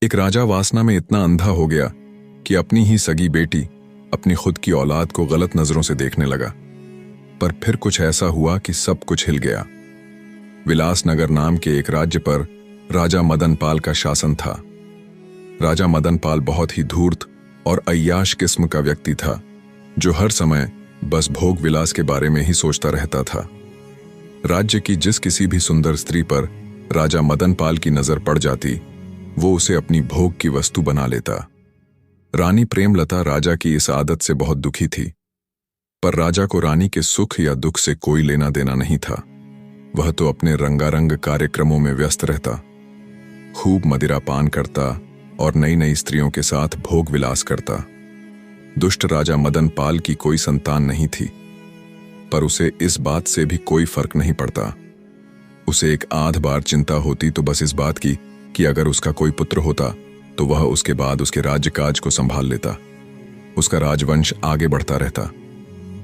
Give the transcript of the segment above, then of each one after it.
एक राजा वासना में इतना अंधा हो गया कि अपनी ही सगी बेटी अपनी खुद की औलाद को गलत नजरों से देखने लगा। पर फिर कुछ ऐसा हुआ कि सब कुछ हिल गया। विलासनगर नाम के एक राज्य पर राजा मदनपाल का शासन था। राजा मदनपाल बहुत ही धूर्त और अय्याश किस्म का व्यक्ति था, जो हर समय बस भोग विलास के बारे में ही सोचता रहता था। राज्य की जिस किसी भी सुंदर स्त्री पर राजा मदनपाल की नजर पड़ जाती, वो उसे अपनी भोग की वस्तु बना लेता। रानी प्रेमलता राजा की इस आदत से बहुत दुखी थी, पर राजा को रानी के सुख या दुख से कोई लेना देना नहीं था। वह तो अपने रंगारंग कार्यक्रमों में व्यस्त रहता, खूब मदिरा पान करता और नई नई स्त्रियों के साथ भोग विलास करता। दुष्ट राजा मदनपाल की कोई संतान नहीं थी, पर उसे इस बात से भी कोई फर्क नहीं पड़ता। उसे एक आध बार चिंता होती तो बस इस बात की कि अगर उसका कोई पुत्र होता तो वह उसके बाद उसके राज्यकाज को संभाल लेता, उसका राजवंश आगे बढ़ता रहता।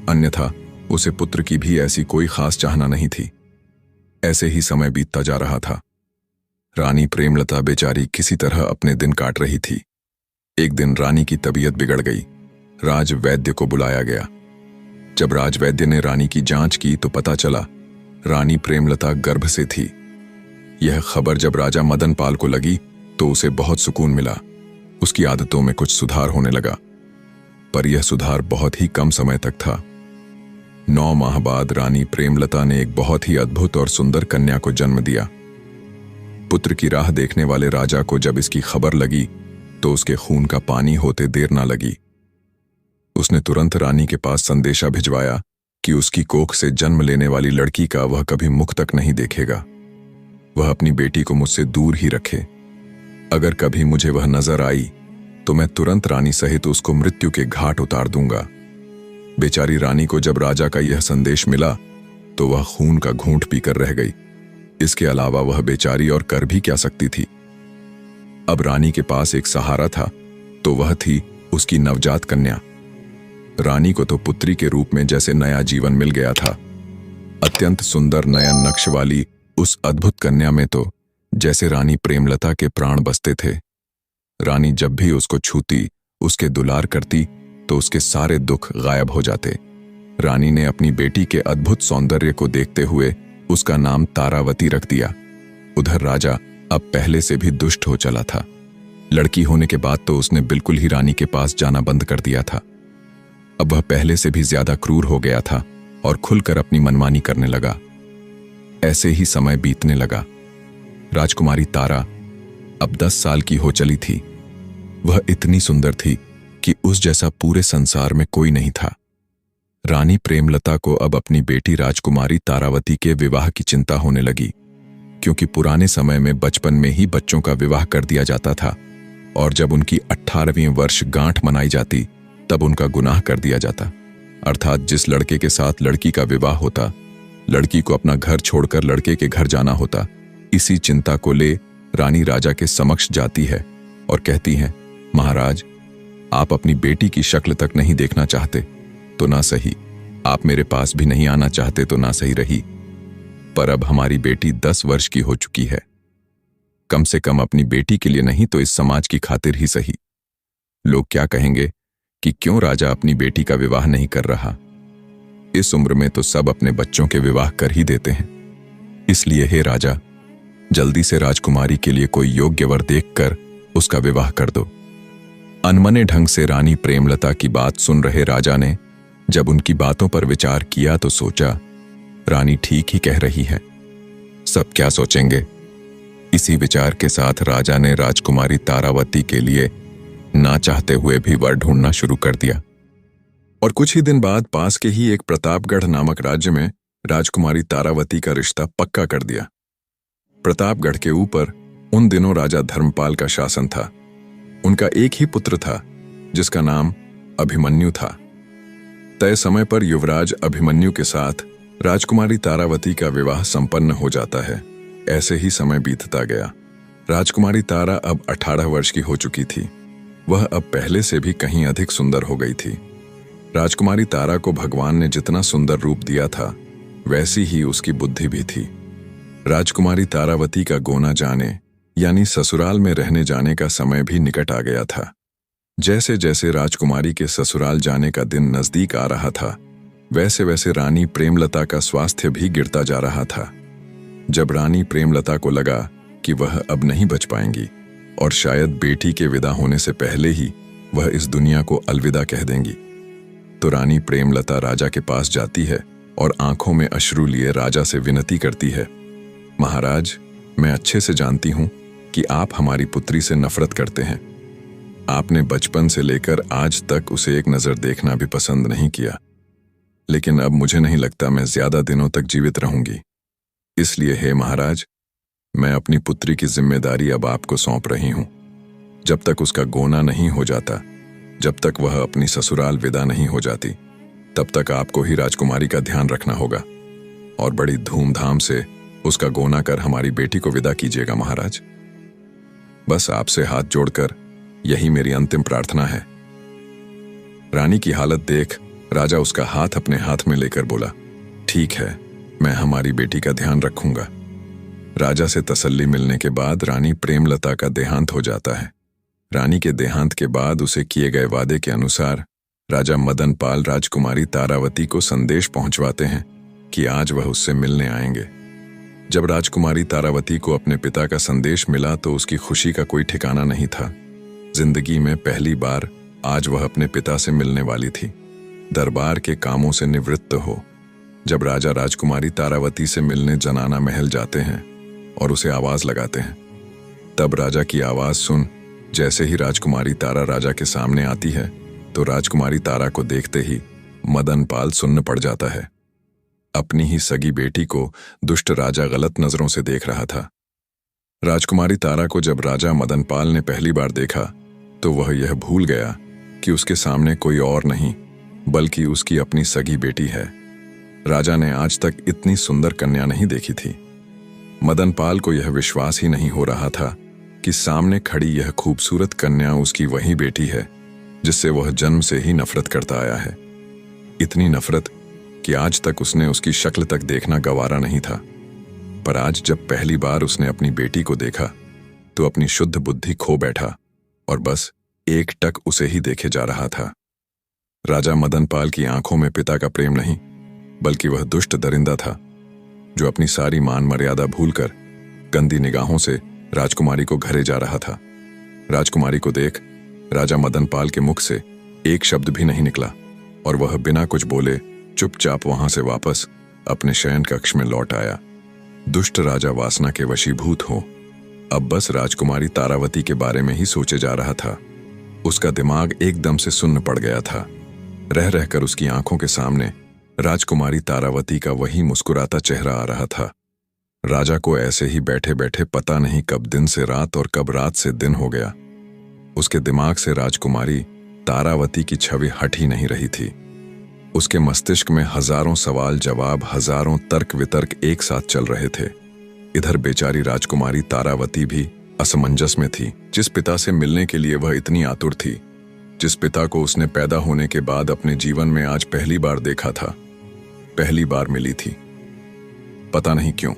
अन्यथा उसे पुत्र की भी ऐसी कोई खास चाहना नहीं थी। ऐसे ही समय बीतता जा रहा था। रानी प्रेमलता बेचारी किसी तरह अपने दिन काट रही थी। एक दिन रानी की तबीयत बिगड़ गई। राजवैद्य को बुलाया गया। जब राजवैद्य ने रानी की जांच की तो पता चला रानी प्रेमलता गर्भ से थी। यह खबर जब राजा मदनपाल को लगी तो उसे बहुत सुकून मिला। उसकी आदतों में कुछ सुधार होने लगा, पर यह सुधार बहुत ही कम समय तक था। 9 माह बाद रानी प्रेमलता ने एक बहुत ही अद्भुत और सुंदर कन्या को जन्म दिया। पुत्र की राह देखने वाले राजा को जब इसकी खबर लगी तो उसके खून का पानी होते देर ना लगी। उसने तुरंत रानी के पास संदेशा भिजवाया कि उसकी कोख से जन्म लेने वाली लड़की का वह कभी मुख तक नहीं देखेगा। वह अपनी बेटी को मुझसे दूर ही रखे। अगर कभी मुझे वह नजर आई तो मैं तुरंत रानी सहित उसको मृत्यु के घाट उतार दूंगा। बेचारी रानी को जब राजा का यह संदेश मिला तो वह खून का घूंट पीकर रह गई। इसके अलावा वह बेचारी और कर भी क्या सकती थी। अब रानी के पास एक सहारा था, तो वह थी उसकी नवजात कन्या। रानी को तो पुत्री के रूप में जैसे नया जीवन मिल गया था। अत्यंत सुंदर नयन नक्श वाली उस अद्भुत कन्या में तो जैसे रानी प्रेमलता के प्राण बसते थे। रानी जब भी उसको छूती, उसके दुलार करती तो उसके सारे दुख गायब हो जाते। रानी ने अपनी बेटी के अद्भुत सौंदर्य को देखते हुए उसका नाम तारावती रख दिया। उधर राजा अब पहले से भी दुष्ट हो चला था। लड़की होने के बाद तो उसने बिल्कुल ही रानी के पास जाना बंद कर दिया था। अब वह पहले से भी ज्यादा क्रूर हो गया था और खुलकर अपनी मनमानी करने लगा। ऐसे ही समय बीतने लगा। राजकुमारी तारा अब 10 साल की हो चली थी। वह इतनी सुंदर थी कि उस जैसा पूरे संसार में कोई नहीं था। रानी प्रेमलता को अब अपनी बेटी राजकुमारी तारावती के विवाह की चिंता होने लगी, क्योंकि पुराने समय में बचपन में ही बच्चों का विवाह कर दिया जाता था और जब उनकी 18वीं वर्ष गांठ मनाई जाती तब उनका गुनाह कर दिया जाता। अर्थात जिस लड़के के साथ लड़की का विवाह होता, लड़की को अपना घर छोड़कर लड़के के घर जाना होता। इसी चिंता को ले रानी राजा के समक्ष जाती है और कहती है, महाराज, आप अपनी बेटी की शक्ल तक नहीं देखना चाहते तो ना सही, आप मेरे पास भी नहीं आना चाहते तो ना सही रही, पर अब हमारी बेटी 10 वर्ष की हो चुकी है। कम से कम अपनी बेटी के लिए नहीं तो इस समाज की खातिर ही सही। लोग क्या कहेंगे कि क्यों राजा अपनी बेटी का विवाह नहीं कर रहा। इस उम्र में तो सब अपने बच्चों के विवाह कर ही देते हैं। इसलिए हे राजा, जल्दी से राजकुमारी के लिए कोई योग्य वर देखकर उसका विवाह कर दो। अनमने ढंग से रानी प्रेमलता की बात सुन रहे राजा ने जब उनकी बातों पर विचार किया तो सोचा, रानी ठीक ही कह रही है, सब क्या सोचेंगे। इसी विचार के साथ राजा ने राजकुमारी तारावती के लिए ना चाहते हुए भी वर ढूंढना शुरू कर दिया। और कुछ ही दिन बाद पास के ही एक प्रतापगढ़ नामक राज्य में राजकुमारी तारावती का रिश्ता पक्का कर दिया। प्रतापगढ़ के ऊपर उन दिनों राजा धर्मपाल का शासन था। उनका एक ही पुत्र था जिसका नाम अभिमन्यु था। तय समय पर युवराज अभिमन्यु के साथ राजकुमारी तारावती का विवाह संपन्न हो जाता है। ऐसे ही समय बीतता गया। राजकुमारी तारा अब 18 वर्ष की हो चुकी थी। वह अब पहले से भी कहीं अधिक सुंदर हो गई थी। राजकुमारी तारा को भगवान ने जितना सुंदर रूप दिया था, वैसी ही उसकी बुद्धि भी थी। राजकुमारी तारावती का गोना जाने यानी ससुराल में रहने जाने का समय भी निकट आ गया था। जैसे जैसे राजकुमारी के ससुराल जाने का दिन नजदीक आ रहा था, वैसे वैसे रानी प्रेमलता का स्वास्थ्य भी गिरता जा रहा था। जब रानी प्रेमलता को लगा कि वह अब नहीं बच पाएंगी और शायद बेटी के विदा होने से पहले ही वह इस दुनिया को अलविदा कह देंगी, तो रानी प्रेमलता राजा के पास जाती है और आंखों में अश्रु लिए राजा से विनती करती है, महाराज, मैं अच्छे से जानती हूं कि आप हमारी पुत्री से नफरत करते हैं। आपने बचपन से लेकर आज तक उसे एक नजर देखना भी पसंद नहीं किया, लेकिन अब मुझे नहीं लगता मैं ज्यादा दिनों तक जीवित रहूंगी। इसलिए हे महाराज, मैं अपनी पुत्री की जिम्मेदारी अब आपको सौंप रही हूं। जब तक उसका गोना नहीं हो जाता, जब तक वह अपनी ससुराल विदा नहीं हो जाती, तब तक आपको ही राजकुमारी का ध्यान रखना होगा और बड़ी धूमधाम से उसका गोना कर हमारी बेटी को विदा कीजिएगा महाराज। बस आपसे हाथ जोड़कर यही मेरी अंतिम प्रार्थना है। रानी की हालत देख राजा उसका हाथ अपने हाथ में लेकर बोला, ठीक है, मैं हमारी बेटी का ध्यान रखूंगा। राजा से तसल्ली मिलने के बाद रानी प्रेमलता का देहांत हो जाता है। रानी के देहांत के बाद उसे किए गए वादे के अनुसार राजा मदनपाल राजकुमारी तारावती को संदेश पहुंचवाते हैं कि आज वह उससे मिलने आएंगे। जब राजकुमारी तारावती को अपने पिता का संदेश मिला तो उसकी खुशी का कोई ठिकाना नहीं था। जिंदगी में पहली बार आज वह अपने पिता से मिलने वाली थी, दरबार के कामों से निवृत्त हो। जब राजा राजकुमारी तारावती से मिलने जनाना महल जाते हैं और उसे आवाज लगाते हैं, तब राजा की आवाज सुन जैसे ही राजकुमारी तारा राजा के सामने आती है, तो राजकुमारी तारा को देखते ही मदनपाल सुन्न पड़ जाता है। अपनी ही सगी बेटी को दुष्ट राजा गलत नजरों से देख रहा था। राजकुमारी तारा को जब राजा मदनपाल ने पहली बार देखा तो वह यह भूल गया कि उसके सामने कोई और नहीं बल्कि उसकी अपनी सगी बेटी है। राजा ने आज तक इतनी सुंदर कन्या नहीं देखी थी। मदनपाल को यह विश्वास ही नहीं हो रहा था कि सामने खड़ी यह खूबसूरत कन्या उसकी वही बेटी है जिससे वह जन्म से ही नफरत करता आया है। इतनी नफरत कि आज तक उसने उसकी शक्ल तक देखना गवारा नहीं था। पर आज जब पहली बार उसने अपनी बेटी को देखा तो अपनी शुद्ध बुद्धि खो बैठा और बस एकटक उसे ही देखे जा रहा था। राजा मदनपाल की आंखों में पिता का प्रेम नहीं बल्कि वह दुष्ट दरिंदा था जो अपनी सारी मान मर्यादा भूलकर गंदी निगाहों से राजकुमारी को घरे जा रहा था। राजकुमारी को देख राजा मदनपाल के मुख से एक शब्द भी नहीं निकला और वह बिना कुछ बोले चुपचाप वहां से वापस अपने शयन कक्ष में लौट आया। दुष्ट राजा वासना के वशीभूत हो अब बस राजकुमारी तारावती के बारे में ही सोचे जा रहा था। उसका दिमाग एकदम से सुन्न पड़ गया था। रह रहकर उसकी आंखों के सामने राजकुमारी तारावती का वही मुस्कुराता चेहरा आ रहा था। राजा को ऐसे ही बैठे बैठे पता नहीं कब दिन से रात और कब रात से दिन हो गया। उसके दिमाग से राजकुमारी तारावती की छवि हट ही नहीं रही थी। उसके मस्तिष्क में हजारों सवाल जवाब, हजारों तर्क वितर्क एक साथ चल रहे थे। इधर बेचारी राजकुमारी तारावती भी असमंजस में थी। जिस पिता से मिलने के लिए वह इतनी आतुर थी, जिस पिता को उसने पैदा होने के बाद अपने जीवन में आज पहली बार देखा था, पहली बार मिली थी। पता नहीं क्यों,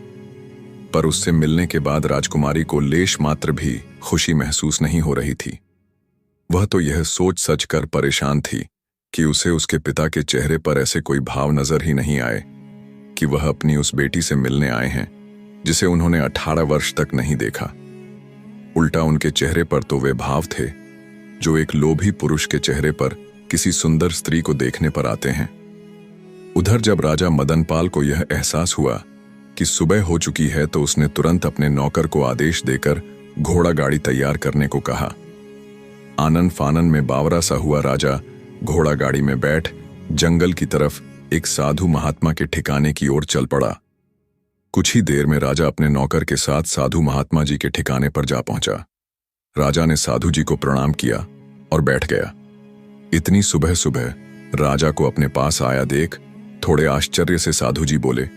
पर उससे मिलने के बाद राजकुमारी को लेश मात्र भी खुशी महसूस नहीं हो रही थी। वह तो यह सोच सच कर परेशान थी कि उसे उसके पिता के चेहरे पर ऐसे कोई भाव नजर ही नहीं आए कि वह अपनी उस बेटी से मिलने आए हैं जिसे उन्होंने 18 वर्ष तक नहीं देखा। उल्टा उनके चेहरे पर तो वे भाव थे जो एक लोभी पुरुष के चेहरे पर किसी सुंदर स्त्री को देखने पर आते हैं। उधर जब राजा मदनपाल को यह एहसास हुआ कि सुबह हो चुकी है तो उसने तुरंत अपने नौकर को आदेश देकर घोड़ा गाड़ी तैयार करने को कहा। आनन फानन में बावरा सा हुआ राजा घोड़ा गाड़ी में बैठ जंगल की तरफ एक साधु महात्मा के ठिकाने की ओर चल पड़ा। कुछ ही देर में राजा अपने नौकर के साथ साधु महात्मा जी के ठिकाने पर जा पहुंचा। राजा ने साधु जी को प्रणाम किया और बैठ गया। इतनी सुबह सुबह राजा को अपने पास आया देख थोड़े आश्चर्य से साधु जी बोले,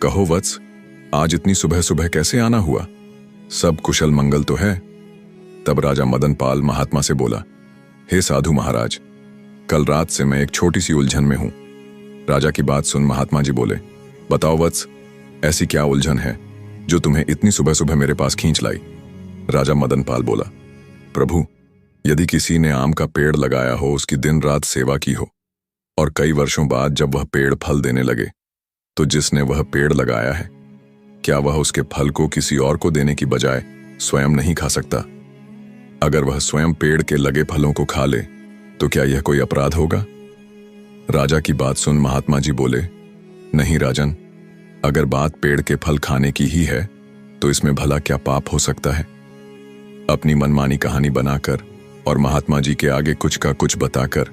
कहो वत्स, आज इतनी सुबह सुबह कैसे आना हुआ? सब कुशल मंगल तो है? तब राजा मदनपाल महात्मा से बोला, हे साधु महाराज, कल रात से मैं एक छोटी सी उलझन में हूं। राजा की बात सुन महात्मा जी बोले, बताओ वत्स, ऐसी क्या उलझन है जो तुम्हें इतनी सुबह सुबह मेरे पास खींच लाई? राजा मदनपाल बोला, प्रभु, यदि किसी ने आम का पेड़ लगाया हो, उसकी दिन रात सेवा की हो, और कई वर्षों बाद जब वह पेड़ फल देने लगे, तो जिसने वह पेड़ लगाया है, क्या वह उसके फल को किसी और को देने की बजाय स्वयं नहीं खा सकता? अगर वह स्वयं पेड़ के लगे फलों को खा ले, तो क्या यह कोई अपराध होगा? राजा की बात सुन महात्मा जी बोले, नहीं राजन, अगर बात पेड़ के फल खाने की ही है, तो इसमें भला क्या पाप हो सकता है? अपनी मनमानी कहानी बनाकर और महात्मा जी के आगे कुछ का कुछ बताकर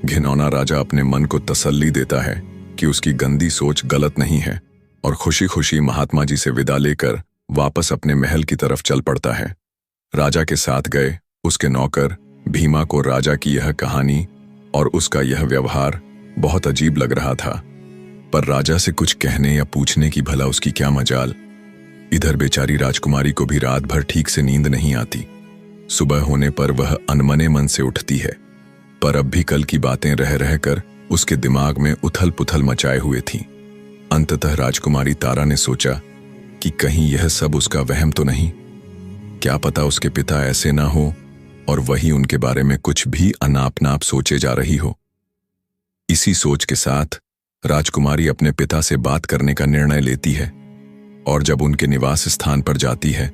घिनौना राजा अपने मन को तसल्ली देता है कि उसकी गंदी सोच गलत नहीं है, और खुशी खुशी महात्मा जी से विदा लेकर वापस अपने महल की तरफ चल पड़ता है। राजा के साथ गए उसके नौकर भीमा को राजा की यह कहानी और उसका यह व्यवहार बहुत अजीब लग रहा था, पर राजा से कुछ कहने या पूछने की भला उसकी क्या मजाल। इधर बेचारी राजकुमारी को भी रात भर ठीक से नींद नहीं आती। सुबह होने पर वह अनमने मन से उठती है, पर अब भी कल की बातें रह रहकर उसके दिमाग में उथल पुथल मचाए हुए थीं। अंततः राजकुमारी तारा ने सोचा कि कहीं यह सब उसका वहम तो नहीं। क्या पता उसके पिता ऐसे ना हो और वही उनके बारे में कुछ भी अनाप नाप सोचे जा रही हो। इसी सोच के साथ राजकुमारी अपने पिता से बात करने का निर्णय लेती है, और जब उनके निवास स्थान पर जाती है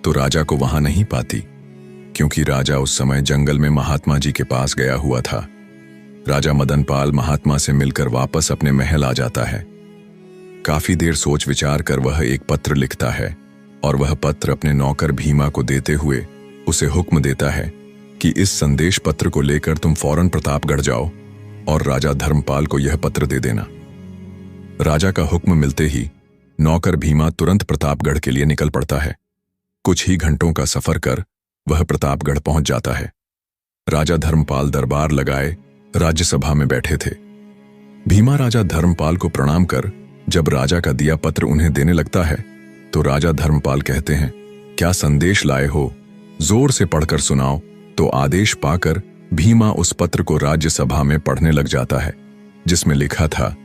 तो राजा को वहां नहीं पाती, क्योंकि राजा उस समय जंगल में महात्मा जी के पास गया हुआ था। राजा मदनपाल महात्मा से मिलकर वापस अपने महल आ जाता है। काफी देर सोच विचार कर वह एक पत्र लिखता है, और वह पत्र अपने नौकर भीमा को देते हुए उसे हुक्म देता है कि इस संदेश पत्र को लेकर तुम फौरन प्रतापगढ़ जाओ और राजा धर्मपाल को यह पत्र दे देना। राजा का हुक्म मिलते ही नौकर भीमा तुरंत प्रतापगढ़ के लिए निकल पड़ता है। कुछ ही घंटों का सफर कर वह प्रतापगढ़ पहुंच जाता है। राजा धर्मपाल दरबार लगाए राज्यसभा में बैठे थे। भीमा राजा धर्मपाल को प्रणाम कर जब राजा का दिया पत्र उन्हें देने लगता है, तो राजा धर्मपाल कहते हैं, क्या संदेश लाए हो, जोर से पढ़कर सुनाओ। तो आदेश पाकर भीमा उस पत्र को राज्यसभा में पढ़ने लग जाता है, जिसमें लिखा था,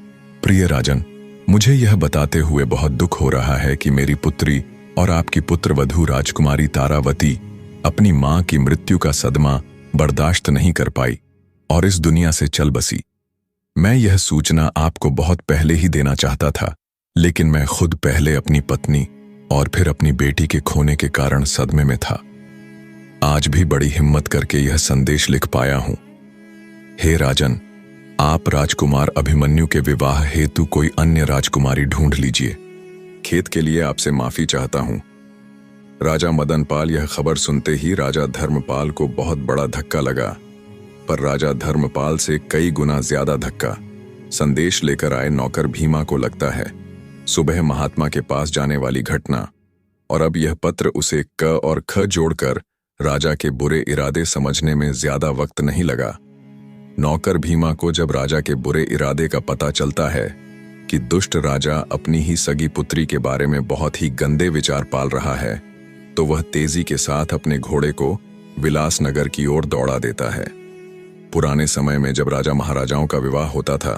प्रिय राजन, मुझे यह बताते हुए बहुत दुख हो रहा है कि मेरी पुत्री और आपकी पुत्रवधू राजकुमारी तारावती अपनी मां की मृत्यु का सदमा बर्दाश्त नहीं कर पाई और इस दुनिया से चल बसी। मैं यह सूचना आपको बहुत पहले ही देना चाहता था, लेकिन मैं खुद पहले अपनी पत्नी और फिर अपनी बेटी के खोने के कारण सदमे में था। आज भी बड़ी हिम्मत करके यह संदेश लिख पाया हूं। हे राजन, आप राजकुमार अभिमन्यु के विवाह हेतु कोई अन्य राजकुमारी ढूंढ लीजिए। खेद के लिए आपसे माफी चाहता हूं। राजा मदनपाल यह खबर सुनते ही राजा धर्मपाल को बहुत बड़ा धक्का लगा, पर राजा धर्मपाल से कई गुना ज्यादा धक्का संदेश लेकर आए नौकर भीमा को लगता है। सुबह महात्मा के पास जाने वाली घटना और अब यह पत्र उसे क और ख जोड़कर राजा के बुरे इरादे समझने में ज्यादा वक्त नहीं लगा। नौकर भीमा को जब राजा के बुरे इरादे का पता चलता है कि दुष्ट राजा अपनी ही सगी पुत्री के बारे में बहुत ही गंदे विचार पाल रहा है, तो वह तेजी के साथ अपने घोड़े को विलासनगर की ओर दौड़ा देता है। पुराने समय में जब राजा महाराजाओं का विवाह होता था,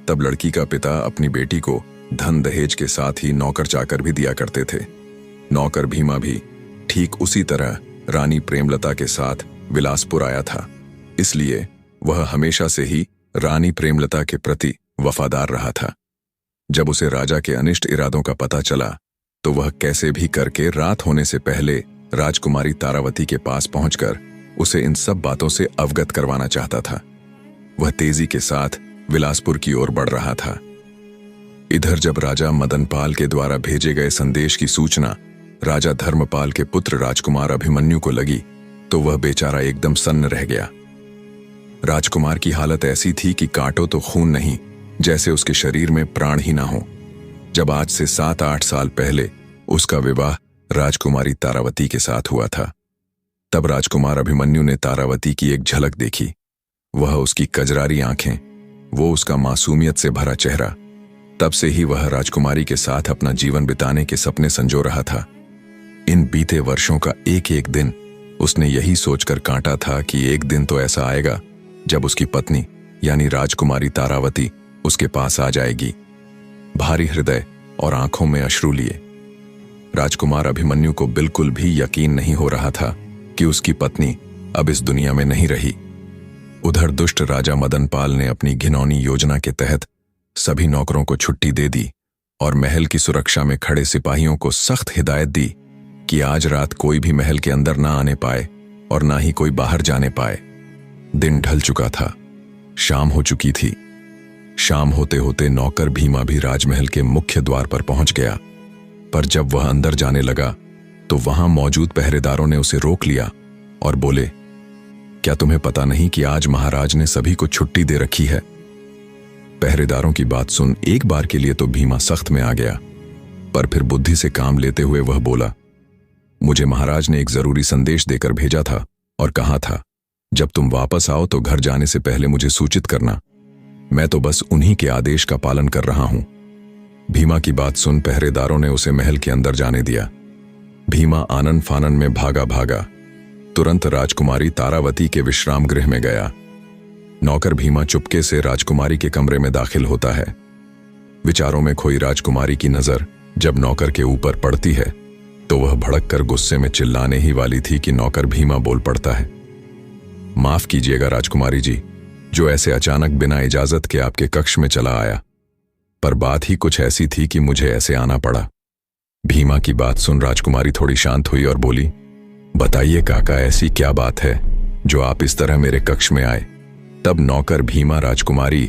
तब लड़की का पिता अपनी बेटी को धन दहेज के साथ ही नौकर चाकर भी दिया करते थे। नौकर भीमा भी ठीक उसी तरह रानी प्रेमलता के साथ विलासपुर आया था, इसलिए वह हमेशा से ही रानी प्रेमलता के प्रति वफादार रहा था। जब उसे राजा के अनिष्ट इरादों का पता चला, तो वह कैसे भी करके रात होने से पहले राजकुमारी तारावती के पास पहुंचकर उसे इन सब बातों से अवगत करवाना चाहता था। वह तेजी के साथ विलासपुर की ओर बढ़ रहा था। इधर जब राजा मदनपाल के द्वारा भेजे गए संदेश की सूचना राजा धर्मपाल के पुत्र राजकुमार अभिमन्यु को लगी, तो वह बेचारा एकदम सन्न रह गया। राजकुमार की हालत ऐसी थी कि काटो तो खून नहीं, जैसे उसके शरीर में प्राण ही ना हो। जब आज से 7-8 साल पहले उसका विवाह राजकुमारी तारावती के साथ हुआ था, तब राजकुमार अभिमन्यु ने तारावती की एक झलक देखी। वह उसकी कजरारी आंखें, वो उसका मासूमियत से भरा चेहरा। तब से ही वह राजकुमारी के साथ अपना जीवन बिताने के सपने संजो रहा था। इन बीते वर्षों का एक एक दिन उसने यही सोचकर काटा था कि एक दिन तो ऐसा आएगा जब उसकी पत्नी यानी राजकुमारी तारावती उसके पास आ जाएगी, भारी हृदय और आंखों में अश्रु लिए। राजकुमार अभिमन्यु को बिल्कुल भी यकीन नहीं हो रहा था कि उसकी पत्नी अब इस दुनिया में नहीं रही। उधर दुष्ट राजा मदनपाल ने अपनी घिनौनी योजना के तहत सभी नौकरों को छुट्टी दे दी और महल की सुरक्षा में खड़े सिपाहियों को सख्त हिदायत दी कि आज रात कोई भी महल के अंदर ना आने पाए और ना ही कोई बाहर जाने पाए। दिन ढल चुका था, शाम हो चुकी थी। शाम होते होते नौकर भीमा भी राजमहल के मुख्य द्वार पर पहुंच गया, पर जब वह अंदर जाने लगा तो वहां मौजूद पहरेदारों ने उसे रोक लिया और बोले, क्या तुम्हें पता नहीं कि आज महाराज ने सभी को छुट्टी दे रखी है? पहरेदारों की बात सुन एक बार के लिए तो भीमा सख्त में आ गया, पर फिर बुद्धि से काम लेते हुए वह बोला, मुझे महाराज ने एक जरूरी संदेश देकर भेजा था और कहा था, जब तुम वापस आओ तो घर जाने से पहले मुझे सूचित करना। मैं तो बस उन्हीं के आदेश का पालन कर रहा हूं। भीमा की बात सुन पहरेदारों ने उसे महल के अंदर जाने दिया। भीमा आनन फानन में भागा भागा तुरंत राजकुमारी तारावती के विश्राम गृह में गया। नौकर भीमा चुपके से राजकुमारी के कमरे में दाखिल होता है। विचारों में खोई राजकुमारी की नजर जब नौकर के ऊपर पड़ती है तो वह भड़ककर गुस्से में चिल्लाने ही वाली थी कि नौकर भीमा बोल पड़ता है, माफ कीजिएगा राजकुमारी जी, जो ऐसे अचानक बिना इजाजत के आपके कक्ष में चला आया, पर बात ही कुछ ऐसी थी कि मुझे ऐसे आना पड़ा। भीमा की बात सुन राजकुमारी थोड़ी शांत हुई और बोली, बताइए काका, ऐसी क्या बात है जो आप इस तरह मेरे कक्ष में आए? तब नौकर भीमा राजकुमारी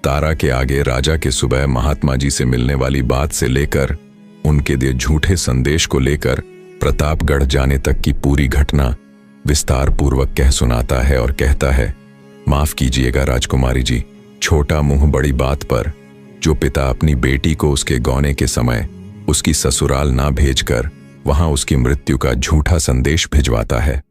तारा के आगे राजा के सुबह महात्मा जी से मिलने वाली बात से लेकर उनके दिए झूठे संदेश को लेकर प्रतापगढ़ जाने तक की पूरी घटना विस्तार पूर्वक कह सुनाता है और कहता है, माफ कीजिएगा राजकुमारी जी, छोटा मुंह बड़ी बात पर जो पिता अपनी बेटी को उसके गौने के समय उसकी ससुराल ना भेजकर वहां उसकी मृत्यु का झूठा संदेश भिजवाता है,